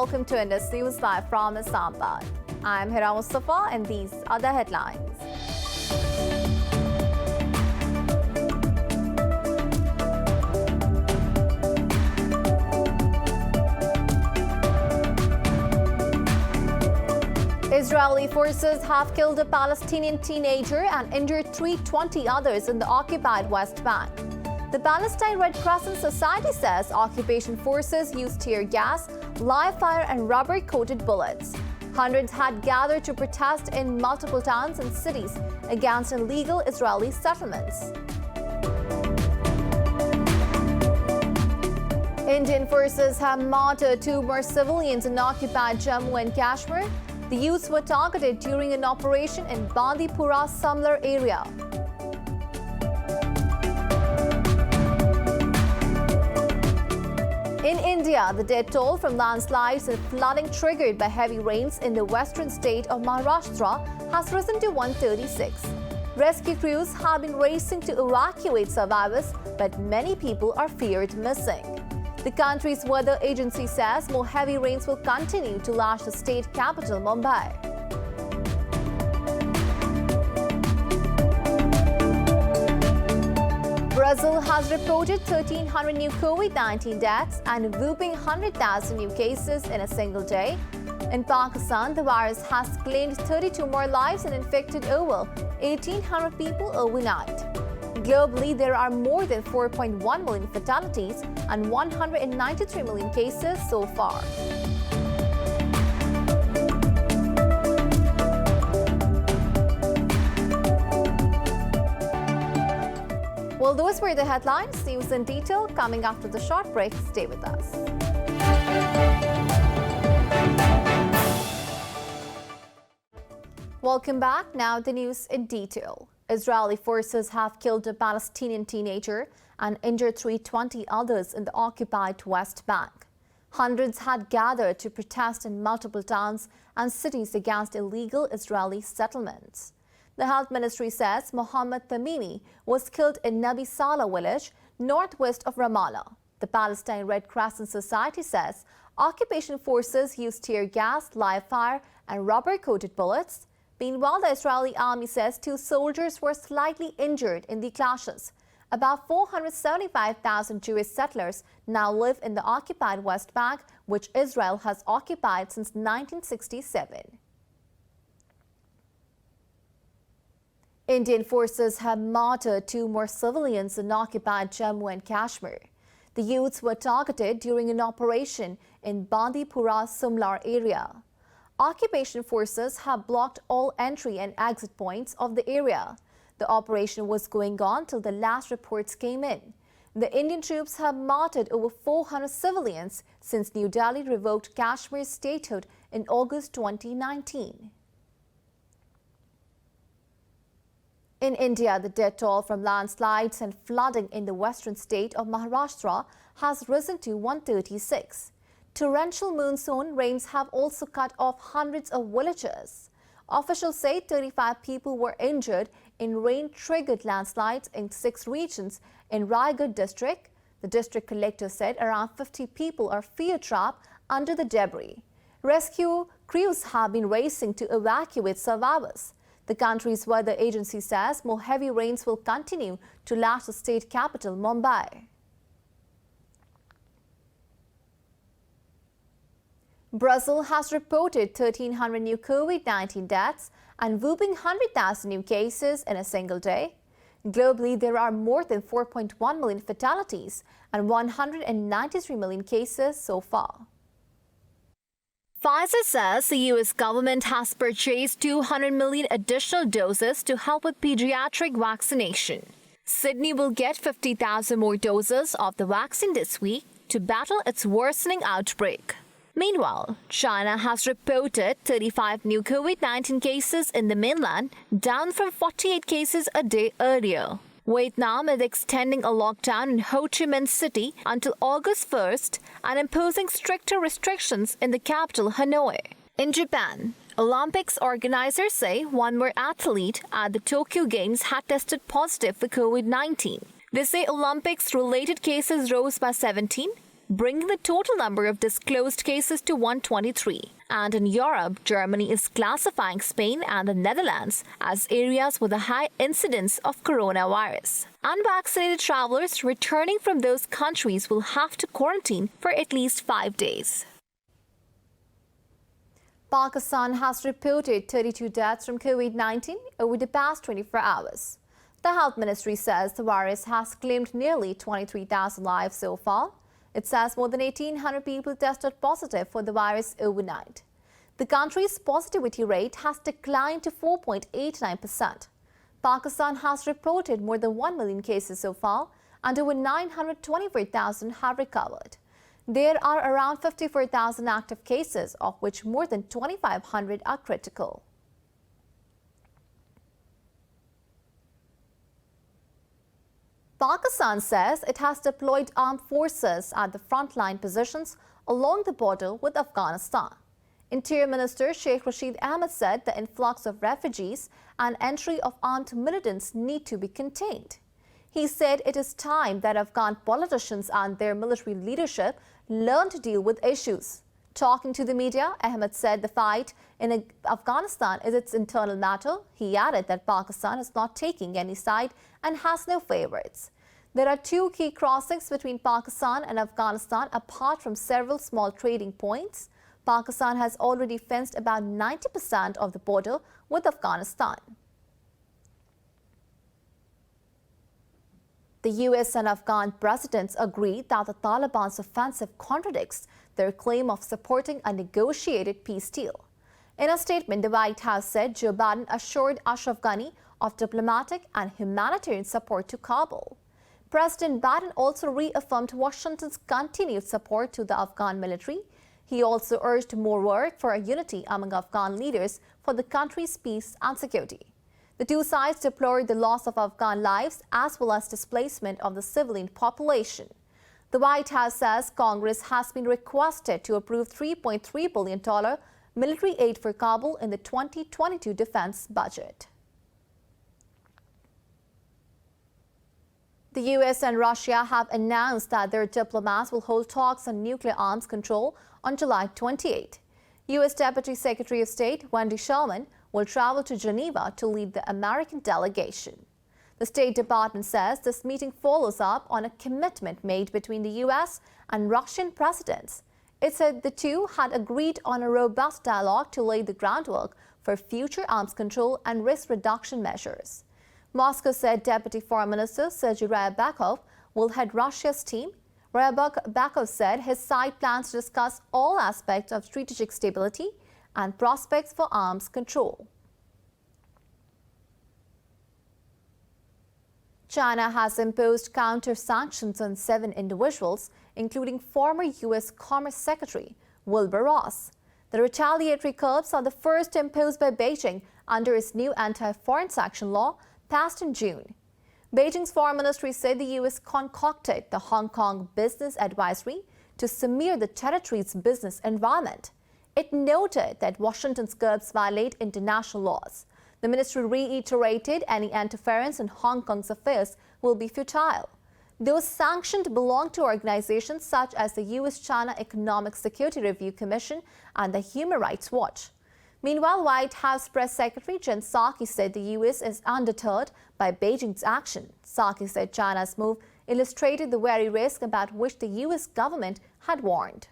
welcome to Indus News Live from Alamdar. I'm Hira Mustafa and these are the headlines. Israeli forces have killed a Palestinian teenager and injured 320 others in the occupied West Bank. The Palestine Red Crescent Society says occupation forces used tear gas, live fire and rubber-coated bullets. Hundreds had gathered to protest in multiple towns and cities against illegal Israeli settlements. Indian forces have martyred 2 more civilians in occupied Jammu and Kashmir. The youths were targeted during an operation in Bandipora Samlar area. In India, the death toll from landslides and flooding triggered by heavy rains in the western state of Maharashtra has risen to 136. Rescue crews have been racing to evacuate survivors, but many people are feared missing. The country's weather agency says more heavy rains will continue to lash the state capital, Mumbai. Brazil has reported 1,300 new COVID-19 deaths and a whopping 100,000 new cases in a single day. In Pakistan, the virus has claimed 32 more lives and infected over 1,800 people overnight. Globally, there are more than 4.1 million fatalities and 193 million cases so far. Well, those were the headlines. News in detail coming after the short break. Stay with us. Welcome back. Now the news in detail. Israeli forces have killed a Palestinian teenager and injured 320 others in the occupied West Bank. Hundreds had gathered to protest in multiple towns and cities against illegal Israeli settlements. The health ministry says Mohammed Tamimi was killed in Nabi Salah village, northwest of Ramallah. The Palestine Red Crescent Society says occupation forces used tear gas, live fire and rubber-coated bullets. Meanwhile, the Israeli army says 2 soldiers were slightly injured in the clashes. About 475,000 Jewish settlers now live in the occupied West Bank, which Israel has occupied since 1967. Indian forces have martyred 2 more civilians in occupied Jammu and Kashmir. The youths were targeted during an operation in Bandipora Samlar area. Occupation forces have blocked all entry and exit points of the area. The operation was going on till the last reports came in. The Indian troops have martyred over 400 civilians since New Delhi revoked Kashmir's statehood in August 2019. In India, the death toll from landslides and flooding in the western state of Maharashtra has risen to 136. Torrential monsoon rains have also cut off hundreds of villages. Officials say 35 people were injured in rain-triggered landslides in 6 regions in Raigad district. The district collector said around 50 people are fear-trapped under the debris. Rescue crews have been racing to evacuate survivors. The country's weather agency says more heavy rains will continue to lash the state capital, Mumbai. Brazil has reported 1,300 new COVID-19 deaths and whopping 100,000 new cases in a single day. Globally, there are more than 4.1 million fatalities and 193 million cases so far. Pfizer says the U.S. government has purchased 200 million additional doses to help with pediatric vaccination. Sydney will get 50,000 more doses of the vaccine this week to battle its worsening outbreak. Meanwhile, China has reported 35 new COVID-19 cases in the mainland, down from 48 cases a day earlier. Vietnam is extending a lockdown in Ho Chi Minh City until August 1st and imposing stricter restrictions in the capital, Hanoi. In Japan, Olympics organizers say 1 more athlete at the Tokyo Games had tested positive for COVID-19. They say Olympics-related cases rose by 17. bringing the total number of disclosed cases to 123. And in Europe, Germany is classifying Spain and the Netherlands as areas with a high incidence of coronavirus. Unvaccinated travelers returning from those countries will have to quarantine for at least 5 days. Pakistan has reported 32 deaths from COVID-19 over the past 24 hours. The Health Ministry says the virus has claimed nearly 23,000 lives so far. It says more than 1,800 people tested positive for the virus overnight. The country's positivity rate has declined to 4.89%. Pakistan has reported more than 1 million cases so far, and over 924,000 have recovered. There are around 54,000 active cases, of which more than 2,500 are critical. Pakistan says it has deployed armed forces at the frontline positions along the border with Afghanistan. Interior Minister Sheikh Rashid Ahmed said the influx of refugees and entry of armed militants need to be contained. He said it is time that Afghan politicians and their military leadership learn to deal with issues. Talking to the media, Ahmed said the fight in Afghanistan is its internal matter. He added that Pakistan is not taking any side and has no favorites. There are 2 key crossings between Pakistan and Afghanistan, apart from several small trading points. Pakistan has already fenced about 90% of the border with Afghanistan. The US and Afghan presidents agreed that the Taliban's offensive contradicts their claim of supporting a negotiated peace deal. In a statement, the White House said Joe Biden assured Ashraf Ghani of diplomatic and humanitarian support to Kabul. President Biden also reaffirmed Washington's continued support to the Afghan military. He also urged more work for a unity among Afghan leaders for the country's peace and security. The two sides deplored the loss of Afghan lives as well as displacement of the civilian population. The White House says Congress has been requested to approve $3.3 billion military aid for Kabul in the 2022 defense budget. The US and Russia have announced that their diplomats will hold talks on nuclear arms control on July 28. US Deputy Secretary of State Wendy Sherman will travel to Geneva to lead the American delegation. The State Department says this meeting follows up on a commitment made between the US and Russian presidents. It said the two had agreed on a robust dialogue to lay the groundwork for future arms control and risk reduction measures. Moscow said Deputy Foreign Minister Sergei Ryabakov will head Russia's team. Ryabakov said his side plans to discuss all aspects of strategic stability and prospects for arms control. China has imposed counter-sanctions on 7 individuals, including former U.S. Commerce Secretary Wilbur Ross. The retaliatory curbs are the first imposed by Beijing under its new anti-foreign sanction law passed in June. Beijing's foreign ministry said the U.S. concocted the Hong Kong Business Advisory to smear the territory's business environment. It noted that Washington's curbs violate international laws. The ministry reiterated any interference in Hong Kong's affairs will be futile. Those sanctioned belong to organizations such as the U.S.-China Economic Security Review Commission and the Human Rights Watch. Meanwhile, White House Press Secretary Jen Psaki said the U.S. is undeterred by Beijing's action. Psaki said China's move illustrated the very risk about which the U.S. government had warned.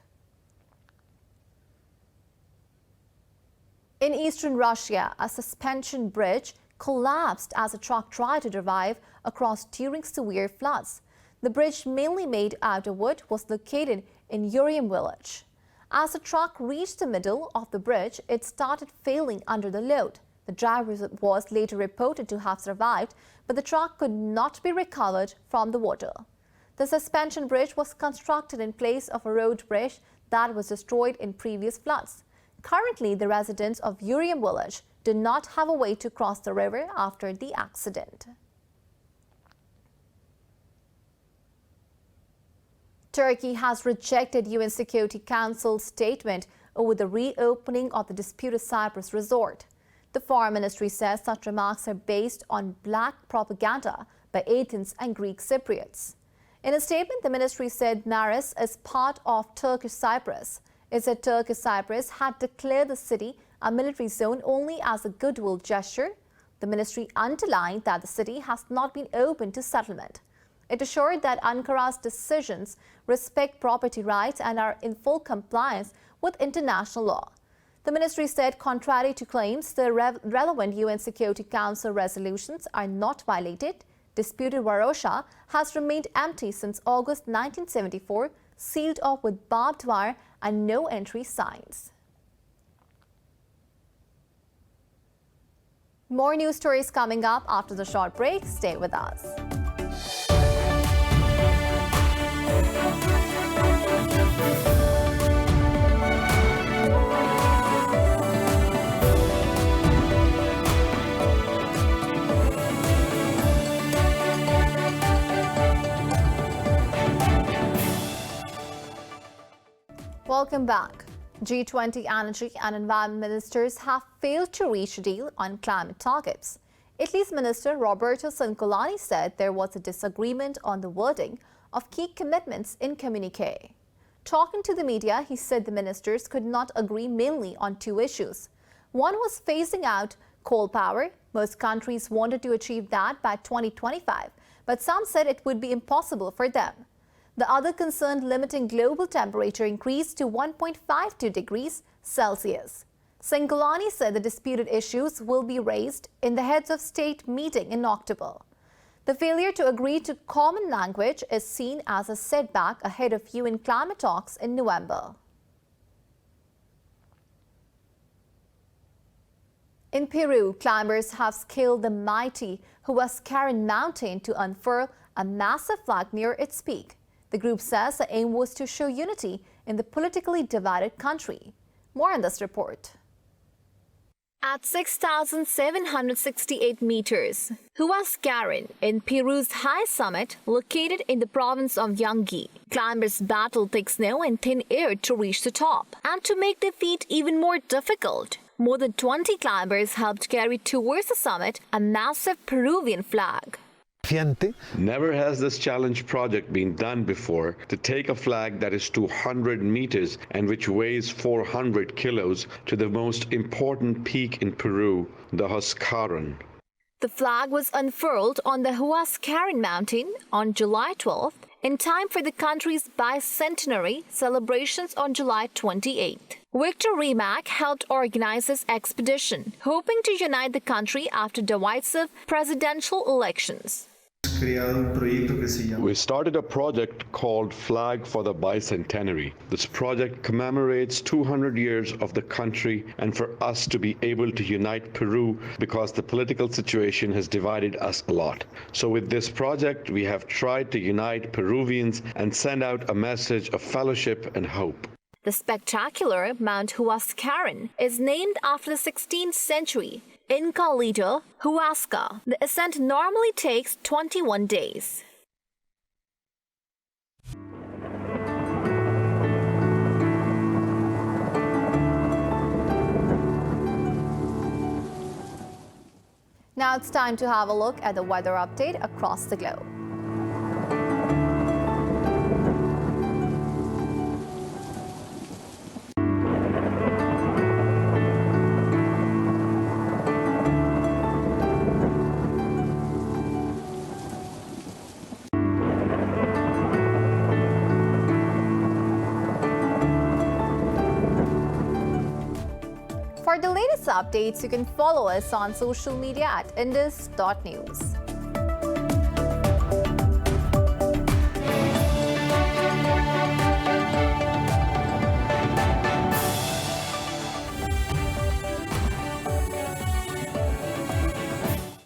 In eastern Russia, a suspension bridge collapsed as a truck tried to drive across during severe floods. The bridge, mainly made out of wood, was located in Urium village. As the truck reached the middle of the bridge, it started failing under the load. The driver was later reported to have survived, but the truck could not be recovered from the water. The suspension bridge was constructed in place of a road bridge that was destroyed in previous floods. Currently, the residents of Urium village do not have a way to cross the river after the accident. Turkey has rejected UN Security Council's statement over the reopening of the disputed Cyprus resort. The Foreign Ministry says such remarks are based on black propaganda by Athens and Greek Cypriots. In a statement, the ministry said Maris is part of Turkish Cyprus. It said Turkish Cyprus had declared the city a military zone only as a goodwill gesture. The ministry underlined that the city has not been open to settlement. It assured that Ankara's decisions respect property rights and are in full compliance with international law. The ministry said, contrary to claims, the relevant UN Security Council resolutions are not violated. Disputed Varosha has remained empty since August 1974, sealed off with barbed wire and no entry signs. More news stories coming up after the short break. Stay with us. Welcome back. G20 energy and environment ministers have failed to reach a deal on climate targets. Italy's Minister Roberto Cincolani said there was a disagreement on the wording of key commitments in communiqué. Talking to the media, he said the ministers could not agree mainly on two issues. One was phasing out coal power. Most countries wanted to achieve that by 2025, but some said it would be impossible for them. The other concerned limiting global temperature increase to 1.52 degrees Celsius. Cincolani said the disputed issues will be raised in the heads of state meeting in October. The failure to agree to common language is seen as a setback ahead of UN climate talks in November. In Peru, climbers have scaled the mighty Huascaran mountain to unfurl a massive flag near its peak. The group says the aim was to show unity in the politically divided country. More on this report. At 6,768 meters, Huascaran, in Peru's high summit, located in the province of Yangui, climbers battle thick snow and thin air to reach the top. And to make the feat even more difficult, more than 20 climbers helped carry towards the summit a massive Peruvian flag. Never has this challenge project been done before, to take a flag that is 200 meters and which weighs 400 kilos to the most important peak in Peru, the Huascaran. The flag was unfurled on the Huascaran mountain on July 12th, in time for the country's bicentenary celebrations on July 28th. Victor Rimac helped organize this expedition, hoping to unite the country after divisive presidential elections. We started a project called Flag for the Bicentenary. This project commemorates 200 years of the country and for us to be able to unite Peru because the political situation has divided us a lot. So with this project, we have tried to unite Peruvians and send out a message of fellowship and hope. The spectacular Mount Huascaran is named after the 16th century Inca leader Huasca. The ascent normally takes 21 days. Now it's time to have a look at the weather update across the globe. For the latest updates, you can follow us on social media at indus.news.